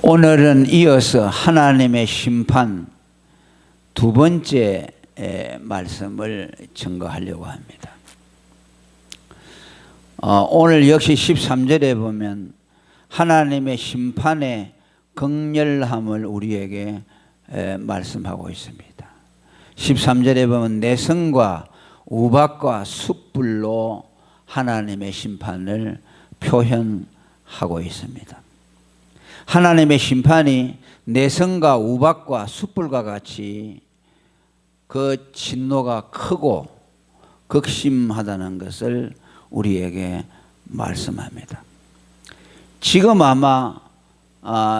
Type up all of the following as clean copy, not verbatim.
오늘은 이어서 하나님의 심판 두 번째 말씀을 증거하려고 합니다. 오늘 역시 13절에 보면 하나님의 심판의 극렬함을 우리에게 말씀하고 있습니다. 13절에 보면 내성과 우박과 숯불로 하나님의 심판을 표현하고 있습니다. 하나님의 심판이 내성과 우박과 숯불과 같이 그 진노가 크고 극심하다는 것을 우리에게 말씀합니다. 지금 아마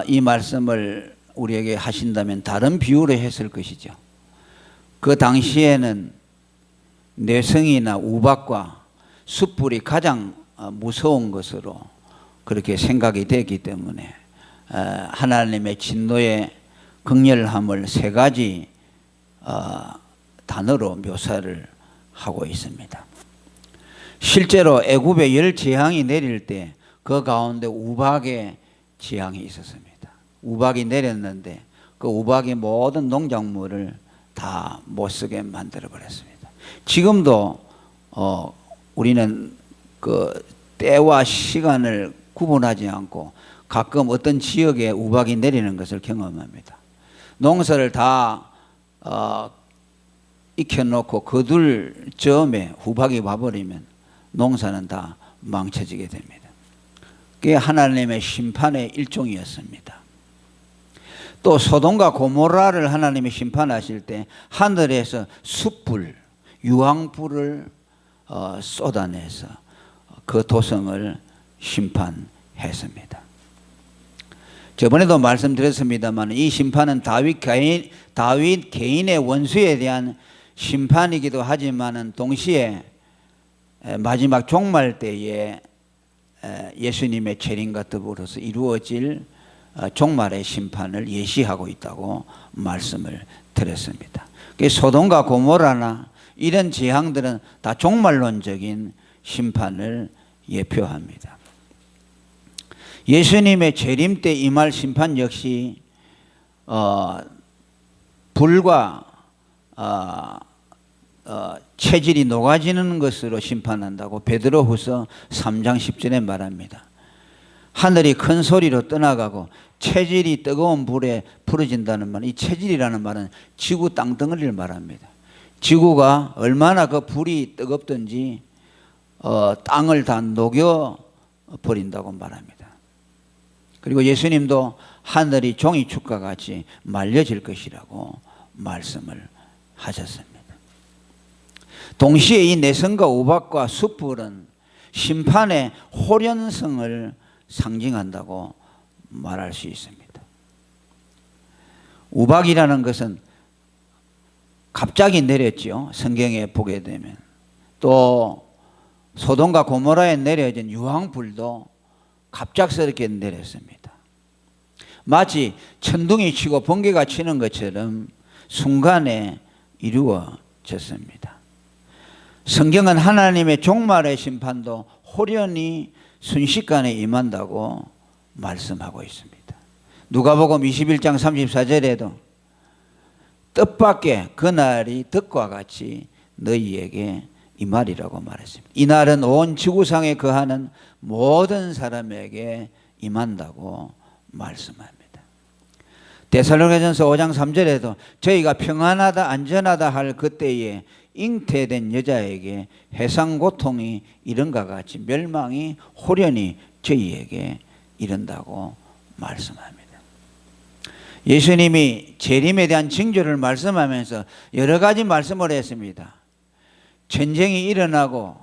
이 말씀을 우리에게 하신다면 다른 비유로 했을 것이죠. 그 당시에는 내성이나 우박과 숯불이 가장 무서운 것으로 그렇게 생각이 되기 때문에 하나님의 진노의 극렬함을 세 가지 단어로 묘사를 하고 있습니다. 실제로 애굽에 열 재앙이 내릴 때 그 가운데 우박의 재앙이 있었습니다. 우박이 내렸는데 그 우박이 모든 농작물을 다 못쓰게 만들어 버렸습니다. 지금도 우리는 그 때와 시간을 구분하지 않고 가끔 어떤 지역에 우박이 내리는 것을 경험합니다. 농사를 다 익혀놓고 거둘 즈음에 우박이 와버리면 농사는 다 망쳐지게 됩니다. 그게 하나님의 심판의 일종이었습니다. 또 소돔과 고모라를 하나님이 심판하실 때 하늘에서 숯불, 유황불을 쏟아내서 그 도성을 심판했습니다. 저번에도 말씀드렸습니다만 이 심판은 다윗 개인의 원수에 대한 심판이기도 하지만 동시에 마지막 종말 때에 예수님의 재림과 더불어서 이루어질 종말의 심판을 예시하고 있다고 말씀을 드렸습니다. 소돔과 고모라나 이런 재앙들은 다 종말론적인 심판을 예표합니다. 예수님의 재림 때 임할 심판 역시 불과 체질이 녹아지는 것으로 심판한다고 베드로후서 3장 10절에 말합니다. 하늘이 큰 소리로 떠나가고 체질이 뜨거운 불에 부러진다는 말, 이 체질이라는 말은 지구 땅덩어리를 말합니다. 지구가 얼마나 그 불이 뜨겁든지 땅을 다 녹여 버린다고 말합니다. 그리고 예수님도 하늘이 종이축과 같이 말려질 것이라고 말씀을 하셨습니다. 동시에 이 내성과 우박과 숯불은 심판의 호련성을 상징한다고 말할 수 있습니다. 우박이라는 것은 갑자기 내렸죠. 성경에 보게 되면. 또 소돔과 고모라에 내려진 유황불도 갑작스럽게 내렸습니다. 마치 천둥이 치고 번개가 치는 것처럼 순간에 이루어졌습니다. 성경은 하나님의 종말의 심판도 호련히 순식간에 임한다고 말씀하고 있습니다. 누가복음 21장 34절에도 뜻밖의 그날이 덕과 같이 너희에게 임하리라고 말했습니다. 이날은 온 지구상에 거하는 모든 사람에게 임한다고 말씀합니다. 데살로니가전서 5장 3절에도 저희가 평안하다 안전하다 할 그때에 잉태된 여자에게 해상 고통이 이른과 같이 멸망이 호련히 저희에게 이른다고 말씀합니다. 예수님이 재림에 대한 징조를 말씀하면서 여러 가지 말씀을 했습니다. 전쟁이 일어나고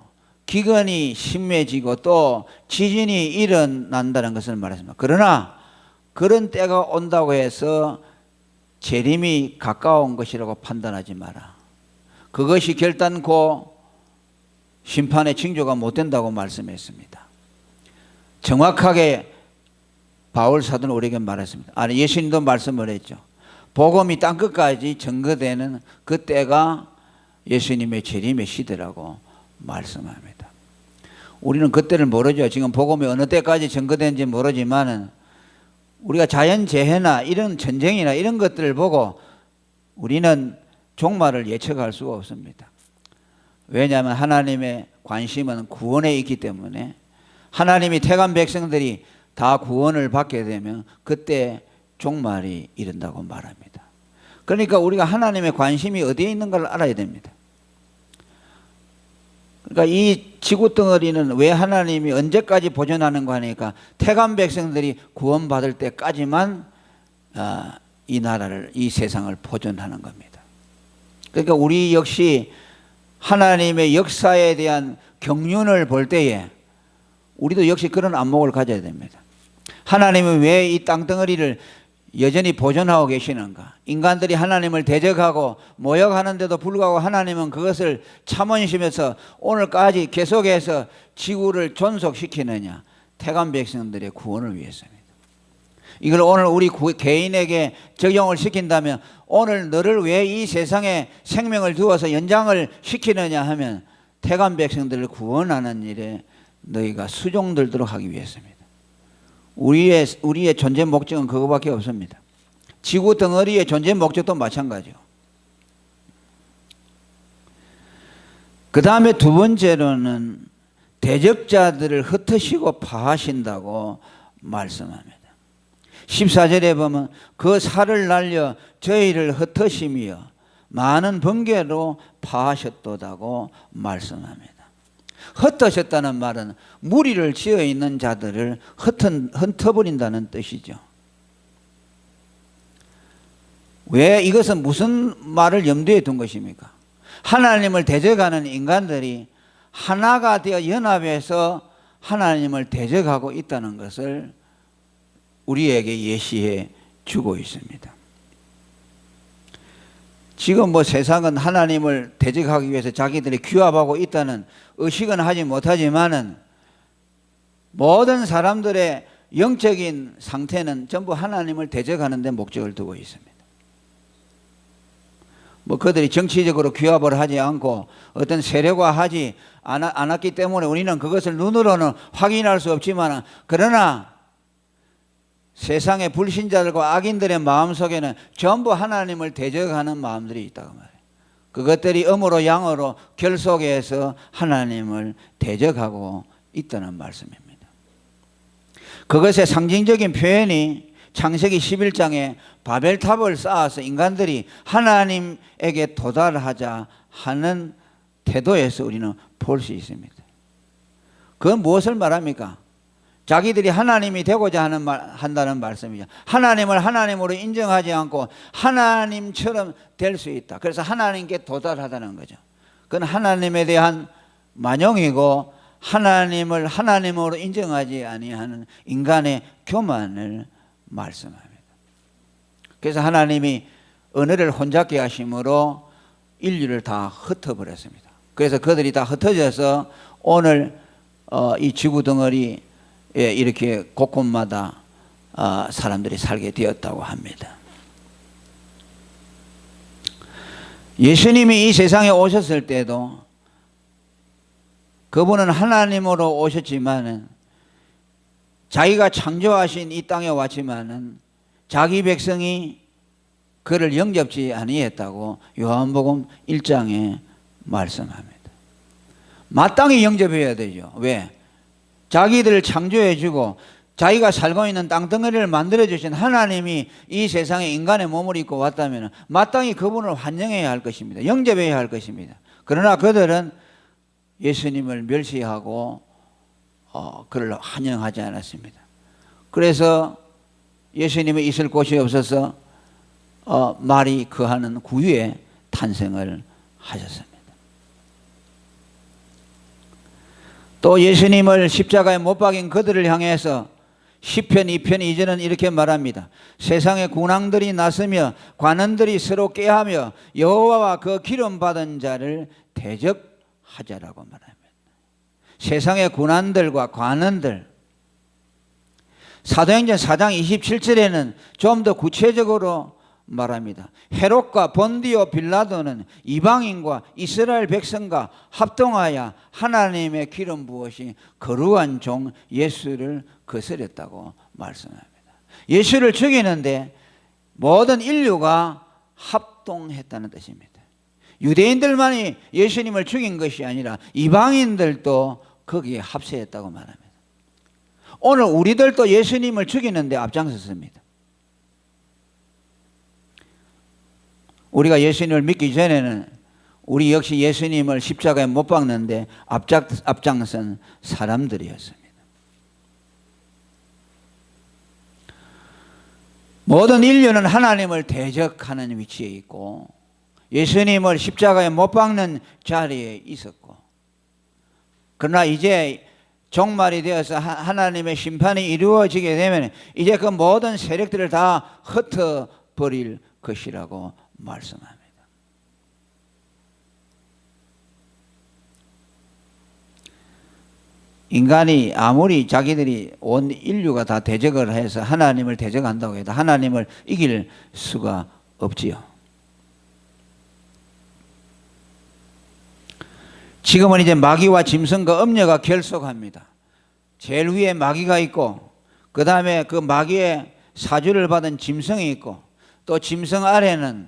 기근이 심해지고 또 지진이 일어난다는 것을 말했습니다. 그러나 그런 때가 온다고 해서 재림이 가까운 것이라고 판단하지 마라. 그것이 결단코 심판의 징조가 못 된다고 말씀했습니다. 정확하게 바울 사도는 우리에게 말했습니다. 아니, 예수님도 말씀을 했죠. 복음이 땅끝까지 전거되는 그 때가 예수님의 재림의 시대라고 말씀합니다. 우리는 그때를 모르죠. 지금 복음이 어느 때까지 전거되는지 모르지만 우리가 자연재해나 이런 전쟁이나 이런 것들을 보고 우리는 종말을 예측할 수가 없습니다. 왜냐하면 하나님의 관심은 구원에 있기 때문에 하나님이 택한 백성들이 다 구원을 받게 되면 그때 종말이 이른다고 말합니다. 그러니까 우리가 하나님의 관심이 어디에 있는 걸 알아야 됩니다. 그러니까 이 지구 덩어리는 왜 하나님이 언제까지 보존하는가 하니까 택한 백성들이 구원받을 때까지만 이 나라를, 이 세상을 보존하는 겁니다. 그러니까 우리 역시 하나님의 역사에 대한 경륜을 볼 때에 우리도 역시 그런 안목을 가져야 됩니다. 하나님은 왜 이 땅덩어리를 여전히 보존하고 계시는가? 인간들이 하나님을 대적하고 모욕하는데도 불구하고 하나님은 그것을 참으시면서 오늘까지 계속해서 지구를 존속시키느냐? 택한 백성들의 구원을 위해서입니다. 이걸 오늘 우리 개인에게 적용을 시킨다면 오늘 너를 왜 이 세상에 생명을 두어서 연장을 시키느냐 하면 택한 백성들을 구원하는 일에 너희가 수종들도록 하기 위해서입니다. 우리의 존재 목적은 그거밖에 없습니다. 지구 덩어리의 존재 목적도 마찬가지요. 그 다음에 두 번째로는 대적자들을 흩으시고 파하신다고 말씀합니다. 14절에 보면 그 살을 날려 저희를 흩으시며 많은 번개로 파하셨도다고 말씀합니다. 흩으셨다는 말은 무리를 지어 있는 자들을 흩어버린다는 뜻이죠. 왜 이것은 무슨 말을 염두에 둔 것입니까? 하나님을 대적하는 인간들이 하나가 되어 연합해서 하나님을 대적하고 있다는 것을 우리에게 예시해 주고 있습니다. 지금 세상은 하나님을 대적하기 위해서 자기들이 규합하고 있다는 의식은 하지 못하지만은 모든 사람들의 영적인 상태는 전부 하나님을 대적하는 데 목적을 두고 있습니다. 그들이 정치적으로 규합을 하지 않고 어떤 세력화하지 않았기 때문에 우리는 그것을 눈으로는 확인할 수 없지만 그러나 세상의 불신자들과 악인들의 마음속에는 전부 하나님을 대적하는 마음들이 있다고 말해요. 그것들이 음으로 양으로 결속해서 하나님을 대적하고 있다는 말씀입니다. 그것의 상징적인 표현이 창세기 11장에 바벨탑을 쌓아서 인간들이 하나님에게 도달하자 하는 태도에서 우리는 볼 수 있습니다. 그건 무엇을 말합니까? 자기들이 하나님이 되고자 한다는 말씀이죠. 하나님을 하나님으로 인정하지 않고 하나님처럼 될 수 있다. 그래서 하나님께 도달하다는 거죠. 그건 하나님에 대한 만용이고 하나님을 하나님으로 인정하지 아니하는 인간의 교만을 말씀합니다. 그래서 하나님이 언어를 혼잡게 하심으로 인류를 다 흩어버렸습니다. 그래서 그들이 다 흩어져서 오늘 이 지구 덩어리 이렇게 곳곳마다 사람들이 살게 되었다고 합니다. 예수님이 이 세상에 오셨을 때도 그분은 하나님으로 오셨지만은 자기가 창조하신 이 땅에 왔지만은 자기 백성이 그를 영접지 아니했다고 요한복음 1장에 말씀합니다. 마땅히 영접해야 되죠. 왜? 자기들을 창조해주고 자기가 살고 있는 땅덩어리를 만들어주신 하나님이 이 세상에 인간의 몸을 입고 왔다면 마땅히 그분을 환영해야 할 것입니다. 영접해야 할 것입니다. 그러나 그들은 예수님을 멸시하고 그를 환영하지 않았습니다. 그래서 예수님이 있을 곳이 없어서 말이 거하는 구유에 탄생을 하셨습니다. 또 예수님을 십자가에 못 박인 그들을 향해서 시편 2편 2절은 이렇게 말합니다. 세상의 군왕들이 나서며 관원들이 서로 꾀하며 여호와와 그 기름 받은 자를 대적하자라고 말합니다. 세상의 군왕들과 관원들, 사도행전 4장 27절에는 좀 더 구체적으로 말합니다. 헤롯과 본디오 빌라도는 이방인과 이스라엘 백성과 합동하여 하나님의 기름 부으신 거룩한 종 예수를 거스렸다고 말씀합니다. 예수를 죽이는데 모든 인류가 합동했다는 뜻입니다. 유대인들만이 예수님을 죽인 것이 아니라 이방인들도 거기에 합세했다고 말합니다. 오늘 우리들도 예수님을 죽이는데 앞장섰습니다. 우리가 예수님을 믿기 전에는 우리 역시 예수님을 십자가에 못 박는데 앞장선 사람들이었습니다. 모든 인류는 하나님을 대적하는 위치에 있고 예수님을 십자가에 못 박는 자리에 있었고, 그러나 이제 종말이 되어서 하나님의 심판이 이루어지게 되면 이제 그 모든 세력들을 다 흩어버릴 것이라고 말씀합니다. 인간이 아무리 자기들이 온 인류가 다 대적을 해서 하나님을 대적한다고 해도 하나님을 이길 수가 없지요. 지금은 이제 마귀와 짐승과 음녀가 결속합니다. 제일 위에 마귀가 있고 그 다음에 그 마귀의 사주를 받은 짐승이 있고 또 짐승 아래는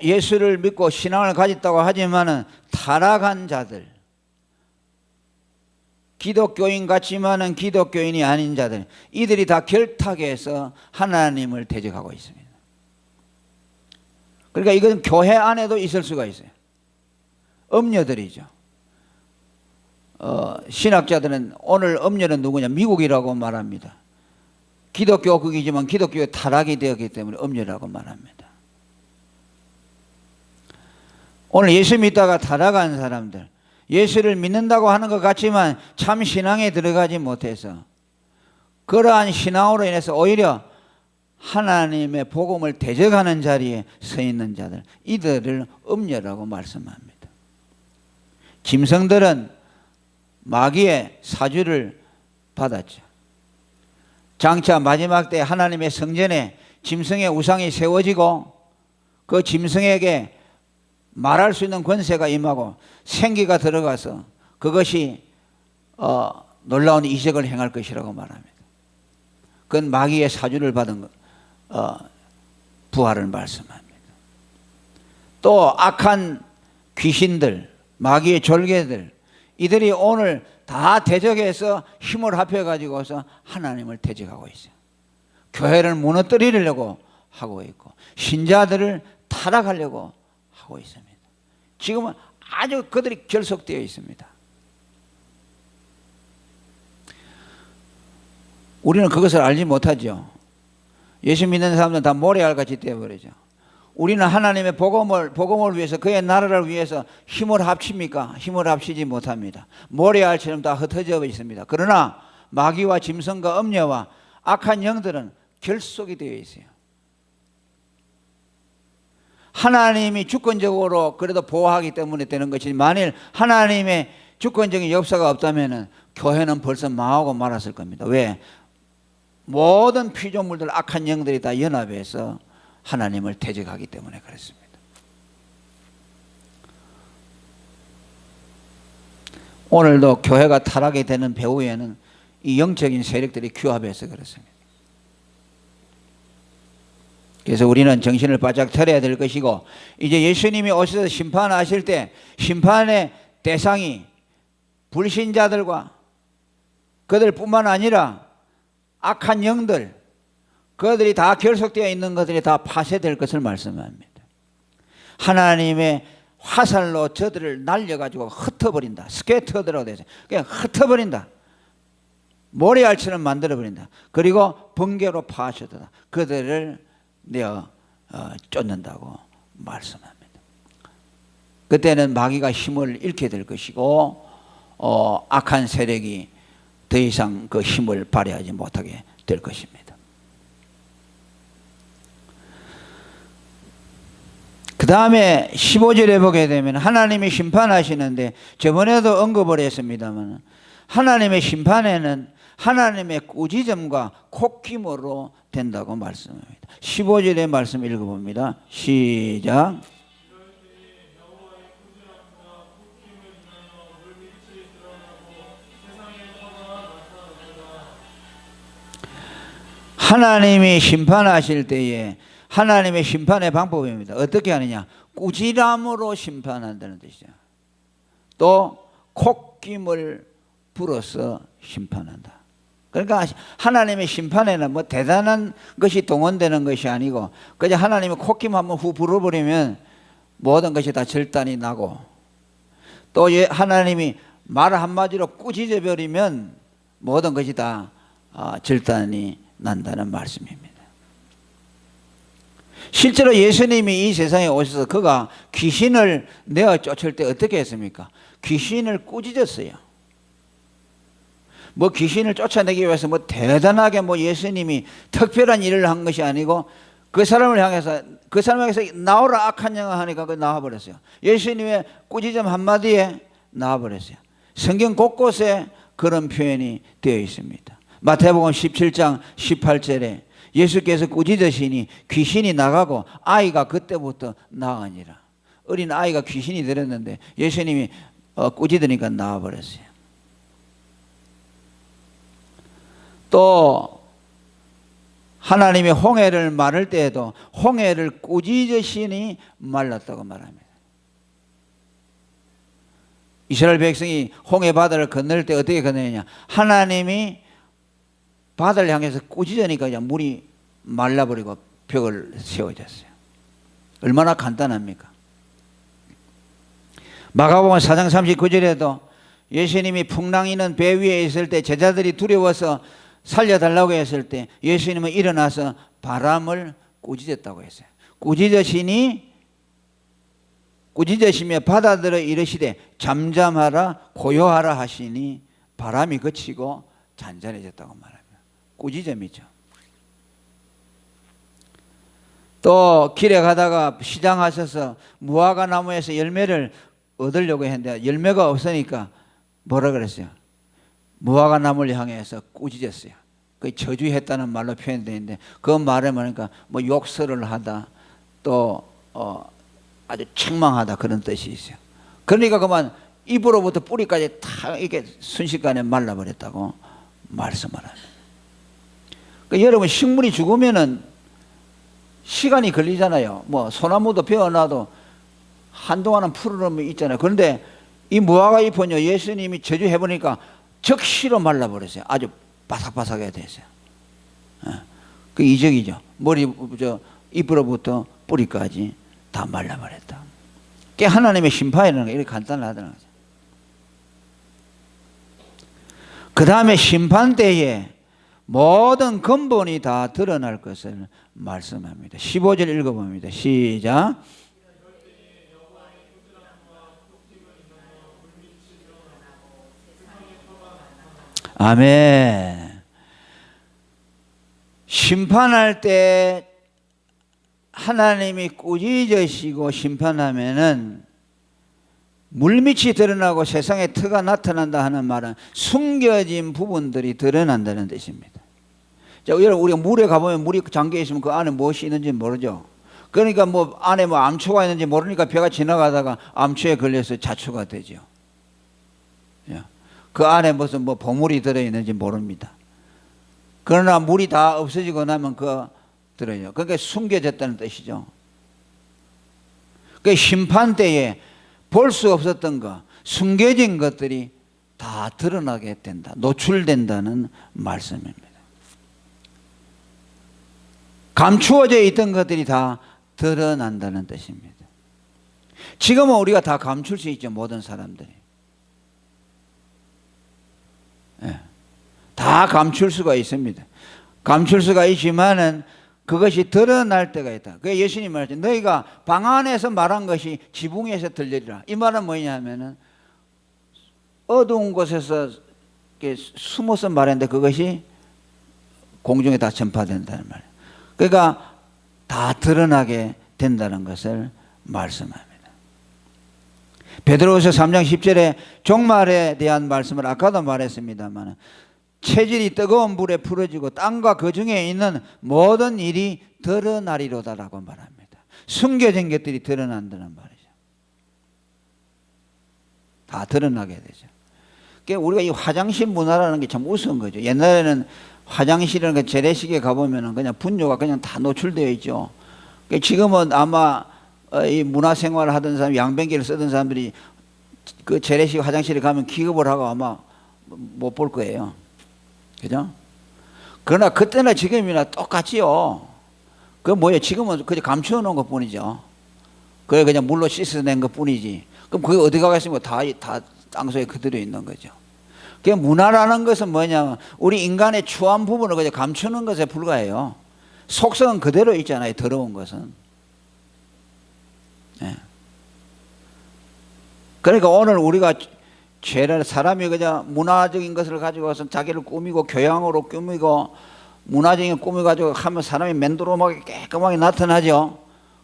예수를 믿고 신앙을 가졌다고 하지만은 타락한 자들, 기독교인 같지만은 기독교인이 아닌 자들, 이들이 다 결탁해서 하나님을 대적하고 있습니다. 그러니까 이건 교회 안에도 있을 수가 있어요. 음녀들이죠. 신학자들은 오늘 음녀는 누구냐? 미국이라고 말합니다. 기독교국이지만 기독교의 타락이 되었기 때문에 음녀라고 말합니다. 오늘 예수 믿다가 타락한 사람들, 예수를 믿는다고 하는 것 같지만 참 신앙에 들어가지 못해서 그러한 신앙으로 인해서 오히려 하나님의 복음을 대적하는 자리에 서 있는 자들, 이들을 음녀라고 말씀합니다. 짐승들은 마귀의 사주를 받았죠. 장차 마지막 때 하나님의 성전에 짐승의 우상이 세워지고 그 짐승에게 말할 수 있는 권세가 임하고 생기가 들어가서 그것이 놀라운 이적을 행할 것이라고 말합니다. 그건 마귀의 사주를 받은 부활을 말씀합니다. 또 악한 귀신들, 마귀의 졸개들, 이들이 오늘 다 대적해서 힘을 합해가지고서 하나님을 대적하고 있어요. 교회를 무너뜨리려고 하고 있고 신자들을 타락하려고 하고 있습니다. 지금은 아주 그들이 결속되어 있습니다. 우리는 그것을 알지 못하죠. 예수 믿는 사람들은 다 모래알같이 되어버리죠. 우리는 하나님의 복음을 위해서, 그의 나라를 위해서 힘을 합칩니까? 힘을 합치지 못합니다. 모래알처럼 다 흩어져 있습니다. 그러나 마귀와 짐승과 음녀와 악한 영들은 결속이 되어 있어요. 하나님이 주권적으로 그래도 보호하기 때문에 되는 것이지, 만일 하나님의 주권적인 역사가 없다면 교회는 벌써 망하고 말았을 겁니다. 왜? 모든 피조물들, 악한 영들이 다 연합해서 하나님을 대적하기 때문에 그렇습니다. 오늘도 교회가 타락이 되는 배후에는 이 영적인 세력들이 규합해서 그렇습니다. 그래서 우리는 정신을 바짝 차려야 될 것이고, 이제 예수님이 오셔서 심판하실 때 심판의 대상이 불신자들과 그들뿐만 아니라 악한 영들, 그들이 다 결속되어 있는 것들이 다 파쇄될 것을 말씀합니다. 하나님의 화살로 저들을 날려가지고 흩어버린다. 스케터드라고 되죠. 그냥 흩어버린다. 모래알처럼 만들어버린다. 그리고 번개로 파쇄되다. 그들을 내어 쫓는다고 말씀합니다. 그때는 마귀가 힘을 잃게 될 것이고 악한 세력이 더 이상 그 힘을 발휘하지 못하게 될 것입니다. 그 다음에 15절에 보게 되면 하나님이 심판하시는데, 저번에도 언급을 했습니다만 하나님의 심판에는 하나님의 꾸짖음과 콧김으로 된다고 말씀합니다. 15절의 말씀 읽어봅니다. 시작. 하나님이 심판하실 때에 하나님의 심판의 방법입니다. 어떻게 하느냐? 꾸지람으로 심판한다는 뜻이죠. 또 콧김을 불어서 심판한다. 그러니까 하나님의 심판에는 뭐 대단한 것이 동원되는 것이 아니고 그냥 하나님이 콧김 한번 후 불어버리면 모든 것이 다 절단이 나고, 또 하나님이 말 한마디로 꾸짖어 버리면 모든 것이 다 절단이 난다는 말씀입니다. 실제로 예수님이 이 세상에 오셔서 그가 귀신을 내어 쫓을 때 어떻게 했습니까? 귀신을 꾸짖었어요. 뭐 귀신을 쫓아내기 위해서 뭐 대단하게 뭐 예수님이 특별한 일을 한 것이 아니고 그 사람을 향해서 나오라 악한 영아 하니까 그 나와버렸어요. 예수님의 꾸짖음 한마디에 나와버렸어요. 성경 곳곳에 그런 표현이 되어 있습니다. 마태복음 17장 18절에 예수께서 꾸짖으시니 귀신이 나가고 아이가 그때부터 나으니라. 어린 아이가 귀신이 들었는데 예수님이 꾸짖으니까 나와버렸어요. 또 하나님이 홍해를 마를 때에도 홍해를 꾸짖으시니 말랐다고 말합니다. 이스라엘 백성이 홍해 바다를 건널 때 어떻게 건너느냐? 하나님이 바다를 향해서 꾸짖으니까 그냥 물이 말라버리고 벽을 세워졌어요. 얼마나 간단합니까? 마가복음 4장 39절에도 예수님이 풍랑이는 배 위에 있을 때 제자들이 두려워서 살려달라고 했을 때 예수님은 일어나서 바람을 꾸짖었다고 했어요. 꾸짖으시며 바다들어 이르시되 잠잠하라 고요하라 하시니 바람이 그치고 잔잔해졌다고 말합니다. 꾸짖음이죠. 또 길에 가다가 시장하셔서 무화과 나무에서 열매를 얻으려고 했는데 열매가 없으니까 뭐라 그랬어요? 무화과 나무를 향해서 꾸짖었어요. 그 저주했다는 말로 표현되어 있는데 그 말에 뭐니까 뭐 욕설을 하다 또 아주 책망하다 그런 뜻이 있어요. 그러니까 그만 입으로부터 뿌리까지 다 이게 순식간에 말라버렸다고 말씀을 합니다. 그러니까 여러분 식물이 죽으면은 시간이 걸리잖아요. 뭐 소나무도 베어놔도 한동안은 푸르름이 있잖아요. 그런데 이 무화과 잎은요 예수님이 저주해보니까 즉시로 말라버렸어요. 아주 바삭바삭하게 됐어요. 그 이적이죠. 잎으로부터 뿌리까지 다 말라버렸다. 그게 하나님의 심판이라는 게 이렇게 간단하다는 거죠. 그 다음에 심판 때에 모든 근본이 다 드러날 것을 말씀합니다. 15절 읽어봅니다. 시작. 아멘. 심판할 때 하나님이 꾸짖으시고 심판하면은 물밑이 드러나고 세상에 터가 나타난다 하는 말은 숨겨진 부분들이 드러난다는 뜻입니다. 자, 여러분 우리가 물에 가보면 물이 잠겨 있으면 그 안에 무엇이 있는지 모르죠. 그러니까 뭐 안에 뭐 암초가 있는지 모르니까 배가 지나가다가 암초에 걸려서 자초가 되죠. 그 안에 무슨 뭐 보물이 들어있는지 모릅니다. 그러나 물이 다 없어지고 나면 그 들어요. 그러니까 숨겨졌다는 뜻이죠. 그 심판 때에 볼 수 없었던 것, 숨겨진 것들이 다 드러나게 된다. 노출된다는 말씀입니다. 감추어져 있던 것들이 다 드러난다는 뜻입니다. 지금은 우리가 다 감출 수 있죠. 모든 사람들이. 다 감출 수가 있습니다. 감출 수가 있지만은 그것이 드러날 때가 있다. 그게 예수님 말했죠. 너희가 방 안에서 말한 것이 지붕에서 들리리라. 이 말은 뭐냐면은 어두운 곳에서 숨어서 말했는데 그것이 공중에 다 전파된다는 말이에요. 그러니까 다 드러나게 된다는 것을 말씀합니다. 베드로후서 3장 10절에 종말에 대한 말씀을 아까도 말했습니다만 체질이 뜨거운 불에 풀어지고 땅과 그 중에 있는 모든 일이 드러나리로다라고 말합니다. 숨겨진 것들이 드러난다는 말이죠. 다 드러나게 되죠. 그러니까 우리가 이 화장실 문화라는 게 참 우스운 거죠. 옛날에는 화장실이나 그 재래식에 가보면은 그냥 분뇨가 그냥 다 노출되어 있죠. 지금은 아마 이 문화생활을 하던 사람, 양변기를 쓰던 사람들이 그 재래식 화장실에 가면 기겁을 하고 아마 못 볼 거예요. 그죠? 그러나 그때나 지금이나 똑같지요. 그 뭐예요? 지금은 그냥 감추어 놓은 것 뿐이죠. 그게 그냥 물로 씻어낸 것 뿐이지. 그럼 그게 어디 가겠습니까? 다 땅속에 그대로 있는 거죠. 그 문화라는 것은 뭐냐면 우리 인간의 추한 부분을 그냥 감추는 것에 불과해요. 속성은 그대로 있잖아요. 더러운 것은. 네. 그러니까 오늘 우리가 죄를 사람이 그냥 문화적인 것을 가지고 와서 자기를 꾸미고 교양으로 꾸미고 문화적인 꿈을 가지고 하면 사람이 맨도로하게 깨끗하게 나타나죠.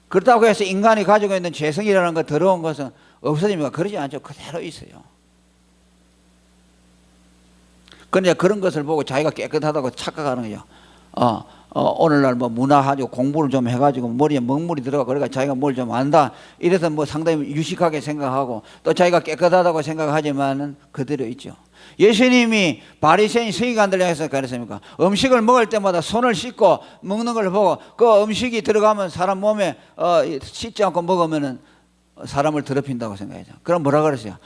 그렇다고 해서 인간이 가지고 있는 죄성이라는 것, 더러운 것은 없어집니까? 그러지 않죠. 그대로 있어요. 그러니까 그런 것을 보고 자기가 깨끗하다고 착각하는 거죠. 오늘날 뭐 문화하고 공부를 좀 해가지고 머리에 먹물이 들어가 그러니까 자기가 뭘 좀 안다 이래서 뭐 상당히 유식하게 생각하고 또 자기가 깨끗하다고 생각하지만은 그대로 있죠. 예수님이 바리새인 서기관들 향해서 그랬습니까? 음식을 먹을 때마다 손을 씻고 먹는 걸 보고 그 음식이 들어가면 사람 몸에 씻지 않고 먹으면은 사람을 더럽힌다고 생각하죠. 그럼 뭐라 그랬어요?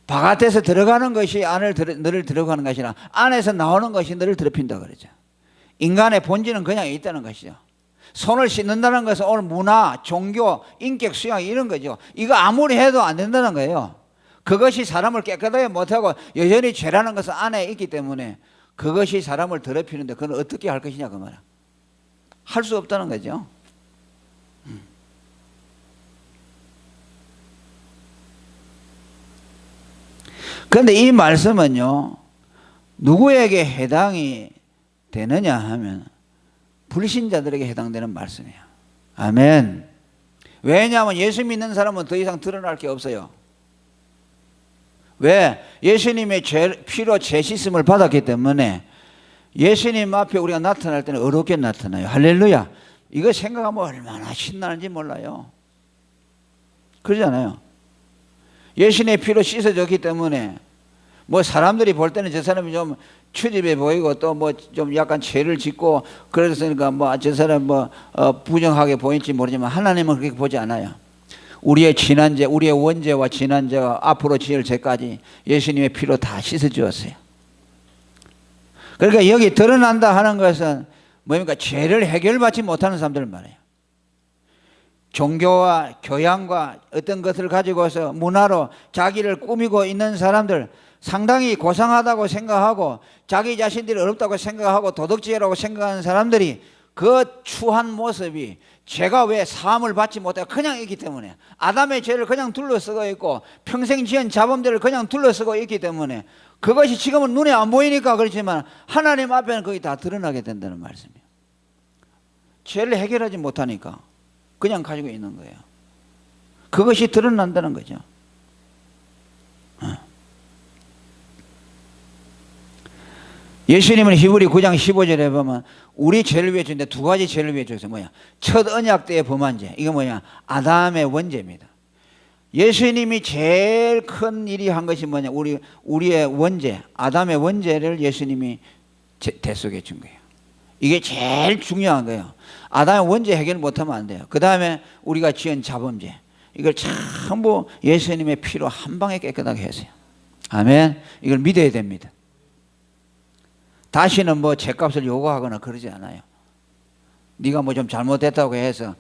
바깥에서 들어가는 것이 너를 들어가는 것이 아니라 안에서 나오는 것이 너를 더럽힌다 그러죠. 인간의 본질은 그냥 있다는 것이죠. 손을 씻는다는 것은 오늘 문화, 종교, 인격 수양 이런 거죠. 이거 아무리 해도 안 된다는 거예요. 그것이 사람을 깨끗하게 못하고 여전히 죄라는 것은 안에 있기 때문에 그것이 사람을 더럽히는데 그건 어떻게 할 것이냐 그 말이야. 할 수 없다는 거죠. 그런데 이 말씀은요 누구에게 해당이 되느냐 하면 불신자들에게 해당되는 말씀이에요. 아멘. 왜냐하면 예수 믿는 사람은 더 이상 드러날 게 없어요. 왜? 예수님의 피로 죄 씻음을 받았기 때문에 예수님 앞에 우리가 나타날 때는 어렵게 나타나요. 할렐루야. 이거 생각하면 얼마나 신나는지 몰라요. 그러잖아요. 예수님의 피로 씻어졌기 때문에 뭐 사람들이 볼 때는 저 사람이 좀 추집해 보이고 또 뭐 좀 약간 죄를 짓고 그랬으니까 뭐 저 사람 뭐 부정하게 보일지 모르지만 하나님은 그렇게 보지 않아요. 우리의 지난죄, 우리의 원죄와 지난죄와 앞으로 지을 죄까지 예수님의 피로 다 씻어 주었어요. 그러니까 여기 드러난다 하는 것은 뭡니까? 죄를 해결받지 못하는 사람들 말이에요. 종교와 교양과 어떤 것을 가지고서 문화로 자기를 꾸미고 있는 사람들, 상당히 고상하다고 생각하고 자기 자신들이 어렵다고 생각하고 도덕지혜라고 생각하는 사람들이 그 추한 모습이 죄가 왜 사함을 받지 못해 그냥 있기 때문에 아담의 죄를 그냥 둘러쓰고 있고 평생 지은 자범죄를 그냥 둘러쓰고 있기 때문에 그것이 지금은 눈에 안 보이니까 그렇지만 하나님 앞에는 거의 다 드러나게 된다는 말씀이에요. 죄를 해결하지 못하니까 그냥 가지고 있는 거예요. 그것이 드러난다는 거죠. 예수님은 히브리 9장 15절에 보면 우리 죄를 위해 주는데 두 가지 죄를 위해 주어서 뭐야? 첫 언약 때의 범한 죄. 이거 뭐냐? 아담의 원죄입니다. 예수님이 제일 큰 일이 한 것이 뭐냐? 우리의 원죄, 아담의 원죄를 예수님이 대속해 준 거예요. 이게 제일 중요한 거예요. 아담의 원죄 해결 못하면 안 돼요. 그 다음에 우리가 지은 자범죄. 이걸 전부 예수님의 피로 한 방에 깨끗하게 했어요. 아멘. 이걸 믿어야 됩니다. 다시는 뭐 죄값을 요구하거나 그러지 않아요. 네가 뭐 좀 잘못했다고 해서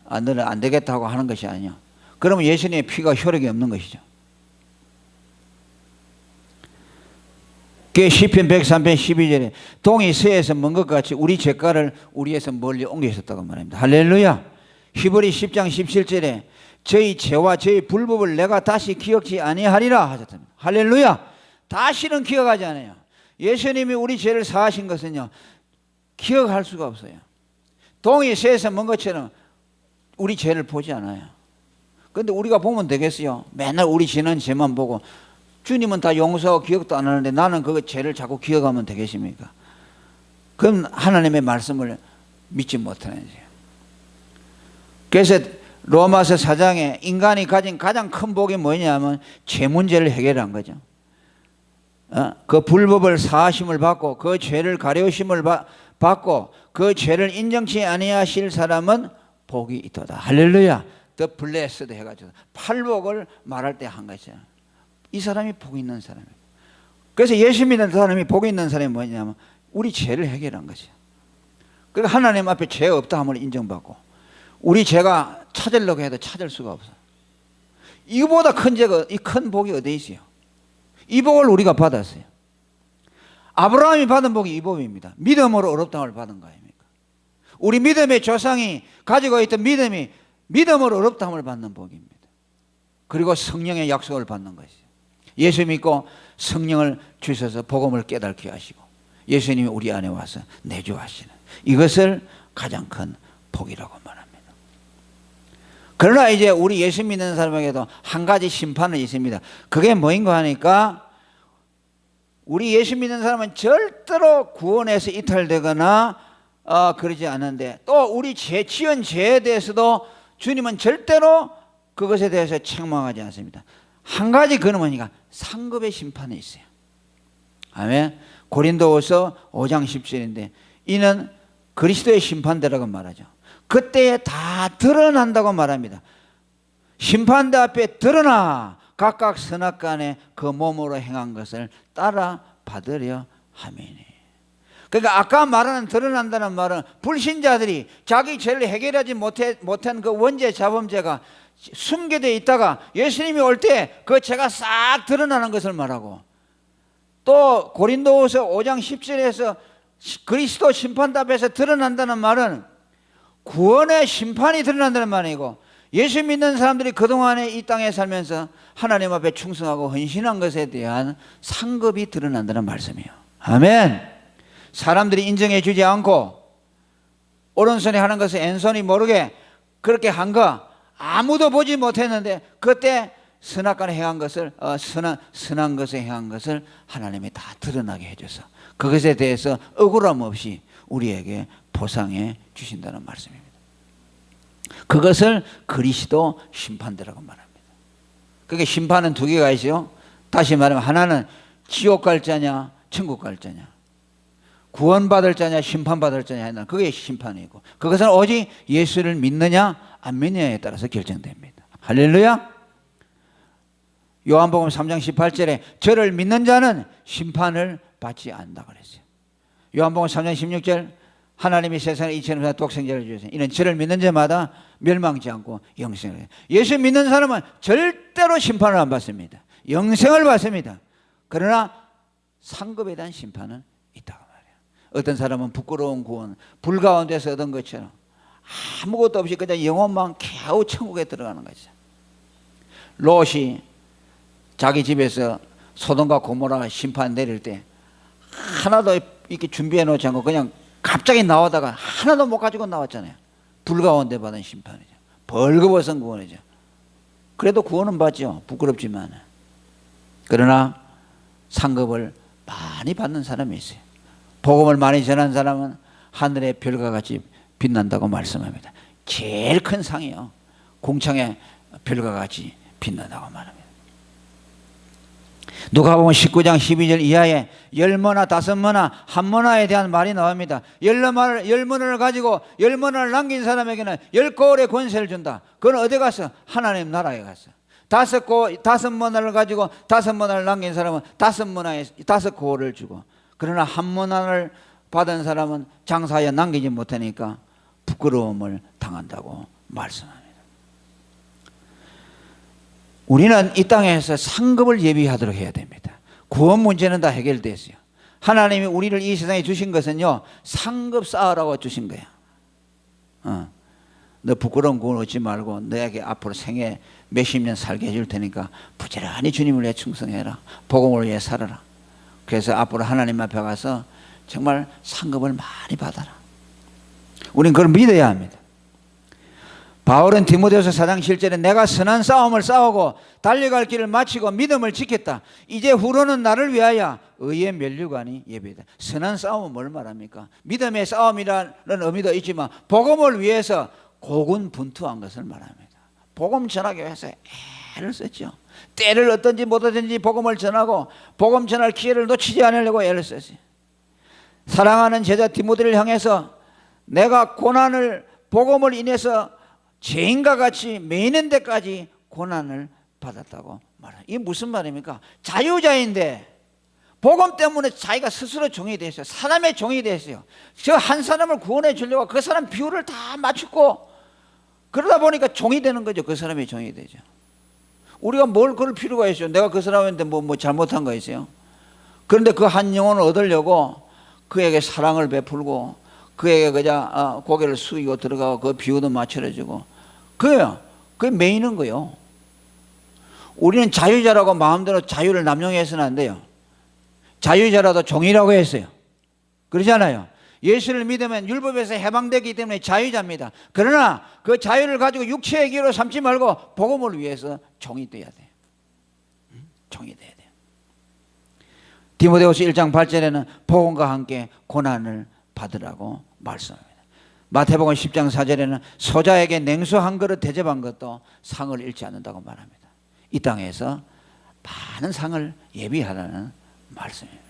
너는 안 되겠다고 하는 것이 아니야. 그러면 예수님의 피가 효력이 없는 것이죠. 그 시편 103편 12절에 동이 서에서 먼 것 같이 우리 죄가를 우리에서 멀리 옮겨 있었다고 말합니다. 할렐루야. 히브리 10장 17절에 저희 죄와 저희 불법을 내가 다시 기억지 아니하리라 하셨습니다. 할렐루야. 다시는 기억하지 않아요. 예수님이 우리 죄를 사하신 것은요 기억할 수가 없어요. 동이 서에서 먼 것처럼 우리 죄를 보지 않아요. 그런데 우리가 보면 되겠어요? 맨날 우리 지난 죄만 보고 주님은 다 용서하고 기억도 안 하는데 나는 그 죄를 자꾸 기억하면 되겠습니까? 그럼 하나님의 말씀을 믿지 못하는 거예요. 그래서 로마서 4장에 인간이 가진 가장 큰 복이 뭐냐면 죄 문제를 해결한 거죠. 그 불법을 사하심을 받고 그 죄를 가려우심을 받고 그 죄를 인정치 아니하실 사람은 복이 있도다. 할렐루야. The blessed 해가지고 팔복을 말할 때 한 것이야. 이 사람이 복이 있는 사람이에요. 그래서 예수 믿는 사람이 복이 있는 사람이 뭐냐면 우리 죄를 해결한 것이야. 그러니까 하나님 앞에 죄 없다 함을 인정받고 우리 죄가 찾으려고 해도 찾을 수가 없어. 이거보다 큰 죄가, 이 큰 복이 어디 있어요? 이 복을 우리가 받았어요. 아브라함이 받은 복이 이 복입니다. 믿음으로 어렵다함을 받은 거 아닙니까? 우리 믿음의 조상이 가지고 있던 믿음이 믿음으로 어렵다함을 받는 복입니다. 그리고 성령의 약속을 받는 것이죠. 예수 믿고 성령을 주셔서 복음을 깨닫게 하시고 예수님이 우리 안에 와서 내주하시는 이것을 가장 큰 복이라고 말합니다. 그러나 이제 우리 예수 믿는 사람에게도 한 가지 심판은 있습니다. 그게 뭐인가 하니까 우리 예수 믿는 사람은 절대로 구원에서 이탈되거나 그러지 않은데 또 우리 지은 죄에 대해서도 주님은 절대로 그것에 대해서 책망하지 않습니다. 한 가지 그는 뭐니까 상급의 심판이 있어요. 아멘. 고린도후서 5장 10절인데 이는 그리스도의 심판대라고 말하죠. 그때에 다 드러난다고 말합니다. 심판대 앞에 드러나 각각 선악간에 그 몸으로 행한 것을 따라 받으려 함이니. 그러니까 아까 말하는 드러난다는 말은 불신자들이 자기 죄를 해결하지 못한 그 원죄 자범죄가 숨겨져 있다가 예수님이 올 때 그 죄가 싹 드러나는 것을 말하고 또 고린도후서 5장 10절에서 그리스도 심판대 앞에서 드러난다는 말은 구원의 심판이 드러난다는 말이고 예수 믿는 사람들이 그동안에 이 땅에 살면서 하나님 앞에 충성하고 헌신한 것에 대한 상급이 드러난다는 말씀이에요. 아멘. 사람들이 인정해 주지 않고 오른손이 하는 것을 왼손이 모르게 그렇게 한 거 아무도 보지 못했는데 그때 선악간에 행한 것을 선한 것에 행한 것을 하나님이 다 드러나게 해줘서 그것에 대해서 억울함 없이 우리에게 보상해 주신다는 말씀입니다. 그것을 그리스도 심판대라고 말합니다. 그게 심판은 두 개가 있어요. 다시 말하면 하나는 지옥 갈 자냐 천국 갈 자냐 구원받을 자냐 심판받을 자냐 하는 그게 심판이고 그것은 오직 예수를 믿느냐 안 믿느냐에 따라서 결정됩니다. 할렐루야. 요한복음 3장 18절에 저를 믿는 자는 심판을 받지 않는다고 그랬어요. 요한복음 3장 16절 하나님이 세상에 이처럼 독생자를 주셨어요. 이는 저를 믿는 자마다 멸망치 않고 영생을 해요. 예수 믿는 사람은 절대로 심판을 안 받습니다. 영생을 받습니다. 그러나 상급에 대한 심판은 있다고 말이에요. 어떤 사람은 부끄러운 구원 불 가운데서 얻은 것처럼 아무것도 없이 그냥 영혼만 겨우 천국에 들어가는 거죠. 롯이 자기 집에서 소돔과 고모라 심판 내릴 때 하나도 이렇게 준비해 놓지 않고 그냥 갑자기 나오다가 하나도 못 가지고 나왔잖아요. 불 가운데 받은 심판이죠. 벌거벗은 구원이죠. 그래도 구원은 받죠. 부끄럽지만. 그러나 상급을 많이 받는 사람이 있어요. 복음을 많이 전한 사람은 하늘의 별과 같이 빛난다고 말씀합니다. 제일 큰 상이요. 공창의 별과 같이 빛난다고 말합니다. 누가복음 19장 12절 이하에 10머나 5머나 1머나에 대한 말이 나옵니다. 10머나를 가지고 10머나를 남긴 사람에게는 10거울의 권세를 준다. 그건 어디 갔어? 하나님 나라에 갔어. 5머나를 가지고 5머나를 남긴 사람은 5거울을 주고 그러나 1머나를 받은 사람은 장사하여 남기지 못하니까 부끄러움을 당한다고 말씀합니다. 우리는 이 땅에서 상급을 예비하도록 해야 됩니다. 구원 문제는 다 해결됐어요. 하나님이 우리를 이 세상에 주신 것은요 상급 쌓으라고 주신 거야. 너 부끄러운 구원 얻지 말고 너에게 앞으로 생애 몇십 년 살게 해줄 테니까 부지런히 주님을 위해 충성해라. 복음을 위해 살아라. 그래서 앞으로 하나님 앞에 가서 정말 상급을 많이 받아라. 우리는 그걸 믿어야 합니다. 바울은 디모데후서 4장 7절에 내가 선한 싸움을 싸우고 달려갈 길을 마치고 믿음을 지켰다. 이제 후로는 나를 위하여 의의 면류관이 예비하다. 선한 싸움은 뭘 말합니까? 믿음의 싸움이라는 의미도 있지만 복음을 위해서 고군분투한 것을 말합니다. 복음 전하기 위해서 애를 썼죠. 때를 어떤지 못하든지 복음을 전하고 복음 전할 기회를 놓치지 않으려고 애를 썼어요. 사랑하는 제자 디모데를 향해서 내가 고난을 복음을 인해서 죄인과 같이 매이는 데까지 고난을 받았다고 말해요. 이게 무슨 말입니까? 자유자인데 복음 때문에 자기가 스스로 종이 됐어요. 사람의 종이 됐어요. 저 한 사람을 구원해 주려고 그 사람 비율을 다 맞추고 그러다 보니까 종이 되는 거죠. 그 사람의 종이 되죠. 우리가 뭘 그럴 필요가 있어요. 내가 그 사람한테 뭐 잘못한 거 있어요? 그런데 그 한 영혼을 얻으려고 그에게 사랑을 베풀고 그에게 그냥 고개를 숙이고 들어가고 그 비유도 맞춰주고 그게 매이는 거예요. 우리는 자유자라고 마음대로 자유를 남용해서는 안 돼요. 자유자라도 종이라고 했어요. 그러잖아요. 예수를 믿으면 율법에서 해방되기 때문에 자유자입니다. 그러나 그 자유를 가지고 육체의 기로 삼지 말고 복음을 위해서 종이 돼야 돼요. 종이 돼야 돼요. 디모데후서 1장 8절에는 복음과 함께 고난을 받으라고 말씀합니다. 마태복음 10장 4절에는 소자에게 냉수 한 그릇 대접한 것도 상을 잃지 않는다고 말합니다. 이 땅에서 많은 상을 예비하라는 말씀입니다.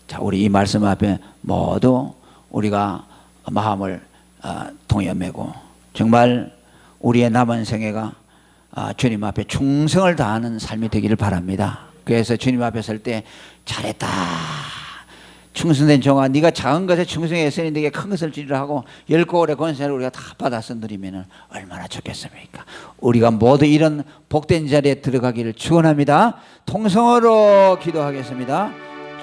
자, 우리 이 말씀 앞에 모두 우리가 마음을 동여매고 정말 우리의 남은 생애가 주님 앞에 충성을 다하는 삶이 되기를 바랍니다. 그래서 주님 앞에 설 때 잘했다, 충성된 종아, 네가 작은 것에 충성했으니 네게 큰 것을 주리라 하고 10고울의 권세를 우리가 다 받아서 누리면 얼마나 좋겠습니까? 우리가 모두 이런 복된 자리에 들어가기를 축원합니다. 통성으로 기도하겠습니다.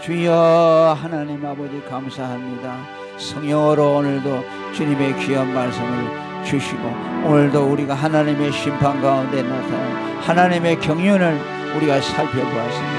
주여 하나님 아버지 감사합니다. 성령으로 오늘도 주님의 귀한 말씀을 주시고 오늘도 우리가 하나님의 심판 가운데 나타난 하나님의 경륜을 우리가 살펴보았습니다.